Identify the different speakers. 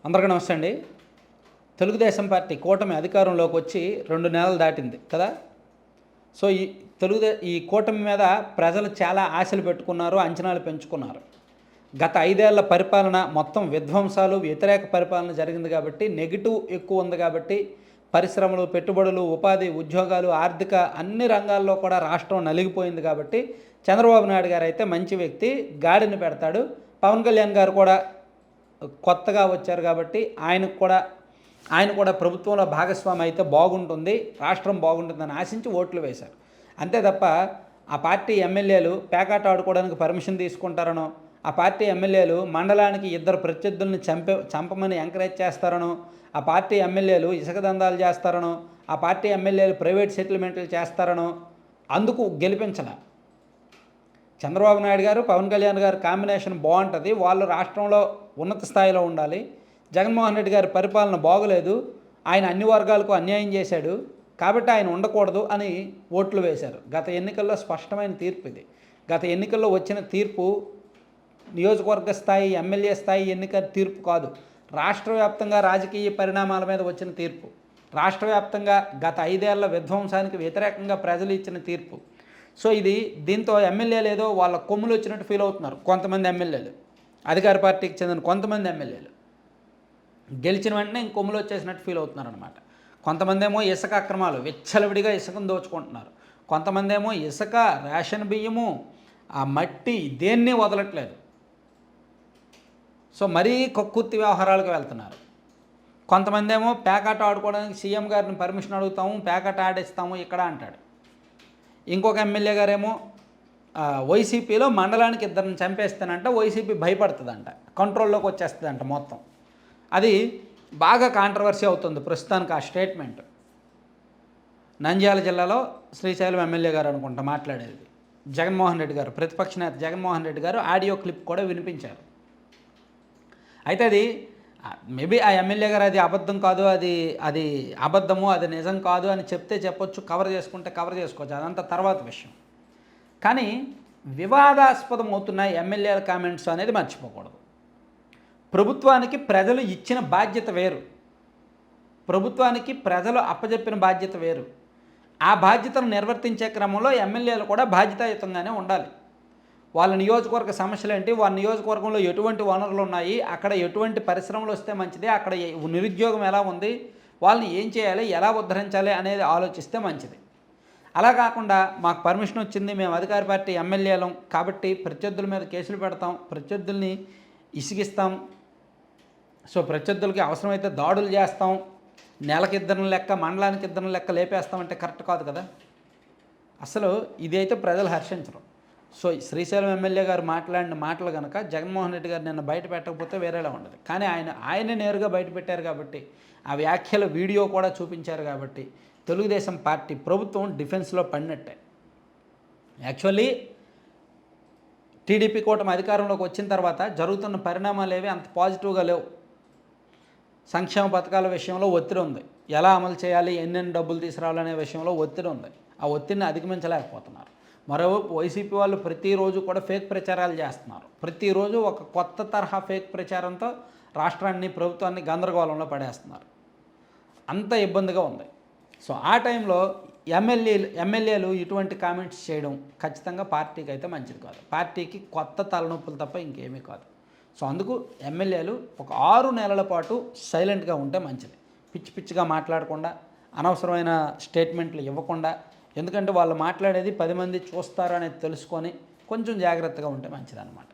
Speaker 1: అందరికీ నమస్తే అండి. తెలుగుదేశం పార్టీ కూటమి అధికారంలోకి వచ్చి 2 నెలలు దాటింది కదా. సో ఈ కూటమి మీద ప్రజలు చాలా ఆశలు పెట్టుకున్నారు, అంచనాలు పెంచుకున్నారు. గత 5 ఏళ్ల పరిపాలన మొత్తం విధ్వంసాలు, వ్యతిరేక పరిపాలన జరిగింది కాబట్టి, నెగిటివ్ ఎక్కువ ఉంది కాబట్టి, పరిశ్రమలు, పెట్టుబడులు, ఉపాధి, ఉద్యోగాలు, ఆర్థిక అన్ని రంగాల్లో కూడా రాష్ట్రం నలిగిపోయింది కాబట్టి, చంద్రబాబు నాయుడు గారు అయితే మంచి వ్యక్తి, గాడిని పెడతాడు. పవన్ కళ్యాణ్ గారు కూడా కొత్తగా వచ్చారు కాబట్టి ఆయన కూడా ప్రభుత్వంలో భాగస్వామి అయితే బాగుంటుంది, రాష్ట్రం బాగుంటుందని ఆశించి ఓట్లు వేశారు. అంతే తప్ప ఆ పార్టీ ఎమ్మెల్యేలు పేకాట ఆడుకోవడానికి పర్మిషన్ తీసుకుంటారనో, ఆ పార్టీ ఎమ్మెల్యేలు మండలానికి 2 ప్రత్యర్థుల్ని చంపమని ఎంకరేజ్ చేస్తారనో, ఆ పార్టీ ఎమ్మెల్యేలు ఇసుక దందాలు చేస్తారనో, ఆ పార్టీ ఎమ్మెల్యేలు ప్రైవేట్ సెటిల్మెంట్లు చేస్తారనో అందుకు గెలిపించాల. చంద్రబాబు నాయుడు గారు, పవన్ కళ్యాణ్ గారు కాంబినేషన్ బాగుంటుంది, వాళ్ళు రాష్ట్రంలో ఉన్నత స్థాయిలో ఉండాలి. జగన్మోహన్ రెడ్డి గారి పరిపాలన బాగోలేదు, ఆయన అన్ని వర్గాలకు అన్యాయం చేశాడు కాబట్టి ఆయన ఉండకూడదు అని ఓట్లు వేశారు. గత ఎన్నికల్లో స్పష్టమైన తీర్పు ఇది. గత ఎన్నికల్లో వచ్చిన తీర్పు నియోజకవర్గ స్థాయి, ఎమ్మెల్యే స్థాయి ఎన్నిక తీర్పు కాదు, రాష్ట్ర వ్యాప్తంగా రాజకీయ పరిణామాల మీద వచ్చిన తీర్పు. రాష్ట్ర వ్యాప్తంగా గత 5 ఏళ్ల విధ్వంసానికి వ్యతిరేకంగా ప్రజలు ఇచ్చిన తీర్పు. సో దీంతో ఎమ్మెల్యేలు ఏదో వాళ్ళ కొమ్ములు వచ్చినట్టు ఫీల్ అవుతున్నారు. కొంతమంది ఎమ్మెల్యేలు, అధికార పార్టీకి చెందిన కొంతమంది ఎమ్మెల్యేలు గెలిచిన వెంటనే కొమ్ములు వచ్చేసినట్టు ఫీల్ అవుతున్నారు అనమాట. కొంతమంది ఏమో ఇసుక అక్రమాలు, విచ్చలవిడిగా ఇసుకను దోచుకుంటున్నారు. కొంతమంది ఏమో ఇసుక, రేషన్ బియ్యము, ఆ మట్టి దేన్ని వదలట్లేదు. సో మరీ కక్కుర్తి వ్యవహారాలకు వెళ్తున్నారు. కొంతమంది ఏమో పేకాట ఆడుకోవడానికి సీఎం గారిని పర్మిషన్ అడుగుతాము, పేకాట ఆడిస్తాము ఇక్కడ అంటాడు. ఇంకొక ఎమ్మెల్యే గారేమో వైసీపీలో మండలానికి 2 చంపేస్తానంట, వైసీపీ భయపడుతుందంట, కంట్రోల్లోకి వచ్చేస్తుందంట మొత్తం. అది బాగా కాంట్రవర్సీ అవుతుంది ప్రస్తుతానికి ఆ స్టేట్మెంట్. నంద్యాల జిల్లాలో శ్రీశైలం ఎమ్మెల్యే గారు అనుకుంటా మాట్లాడేది. జగన్మోహన్ రెడ్డి గారు, ప్రతిపక్ష నేత జగన్మోహన్ రెడ్డి గారు ఆడియో క్లిప్ కూడా వినిపించారు. అయితే అది మేబీ ఆ ఎమ్మెల్యే గారు అది అబద్ధం కాదు, అది అబద్ధము, అది నిజం కాదు అని చెప్తే చెప్పొచ్చు, కవర్ చేసుకుంటే కవర్ చేసుకోవచ్చు, అదంతా తర్వాత విషయం. కానీ వివాదాస్పదం అవుతున్న ఎమ్మెల్యేల కామెంట్స్ అనేది మర్చిపోకూడదు. ప్రభుత్వానికి ప్రజలు ఇచ్చిన బాధ్యత వేరు, ప్రభుత్వానికి ప్రజలు అప్పచెప్పిన బాధ్యత వేరు. ఆ బాధ్యతను నిర్వర్తించే క్రమంలో ఎమ్మెల్యేలు కూడా బాధ్యతాయుతంగానే ఉండాలి. వాళ్ళ నియోజకవర్గ సమస్యలు ఏంటి, వాళ్ళ నియోజకవర్గంలో ఎటువంటి వనరులు ఉన్నాయి, అక్కడ ఎటువంటి పరిశ్రమలు వస్తే మంచిది, అక్కడ నిరుద్యోగం ఎలా ఉంది, వాళ్ళని ఏం చేయాలి, ఎలా ఉద్ధరించాలి అనేది ఆలోచిస్తే మంచిది. అలా కాకుండా మాకు పర్మిషన్ వచ్చింది, మేము అధికార పార్టీ ఎమ్మెల్యేలం కాబట్టి ప్రత్యర్థుల మీద కేసులు పెడతాం, ప్రత్యర్థుల్ని ఇసిగిస్తాం, సో ప్రత్యర్థులకి అవసరమైతే దాడులు చేస్తాం, నెలకి 2 లెక్క, మండలానికి 2 లెక్క లేపేస్తామంటే కరెక్ట్ కాదు కదా. అసలు ఇది అయితే ప్రజలు హర్షించరు. సో శ్రీశైలం ఎమ్మెల్యే గారు మాట్లాడిన మాటలు కనుక జగన్మోహన్ రెడ్డి గారు నిన్న బయట పెట్టకపోతే వేరేలా ఉండదు. కానీ ఆయనే నేరుగా బయట పెట్టారు కాబట్టి, ఆ వ్యాఖ్యల వీడియో కూడా చూపించారు కాబట్టి తెలుగుదేశం పార్టీ ప్రభుత్వం డిఫెన్స్లో పడినట్టే. యాక్చువల్లీ టీడీపీ కూటమి అధికారంలోకి వచ్చిన తర్వాత జరుగుతున్న పరిణామాలు ఏవి అంత పాజిటివ్గా లేవు. సంక్షేమ పథకాల విషయంలో ఒత్తిడి ఉంది, ఎలా అమలు చేయాలి, ఎన్నెన్ని డబ్బులు తీసుకురావాలనే విషయంలో ఒత్తిడి ఉంది. ఆ ఒత్తిడిని అధిగమించలేకపోతున్నారు. మరోవైపు వైసీపీ వాళ్ళు ప్రతిరోజు కూడా ఫేక్ ప్రచారాలు చేస్తున్నారు. ప్రతిరోజు ఒక కొత్త తరహా ఫేక్ ప్రచారంతో రాష్ట్రాన్ని, ప్రభుత్వాన్ని గందరగోళంలో పడేస్తున్నారు. అంత ఇబ్బందిగా ఉంది. సో ఆ టైంలో ఎమ్మెల్యేలు ఇటువంటి కామెంట్స్ చేయడం ఖచ్చితంగా పార్టీకి అయితే మంచిది కాదు. పార్టీకి కొత్త తలనొప్పులు తప్ప ఇంకేమీ కాదు. సో అందుకు ఎమ్మెల్యేలు ఒక 6 నెలల పాటు సైలెంట్గా ఉంటే మంచిది. పిచ్చిగా మాట్లాడకుండా, అనవసరమైన స్టేట్మెంట్లు ఇవ్వకుండా, ఎందుకంటే వాళ్ళు మాట్లాడేది 10 మంది చూస్తారు అనేది తెలుసుకొని కొంచెం జాగ్రత్తగా ఉంటే మంచిది అన్నమాట.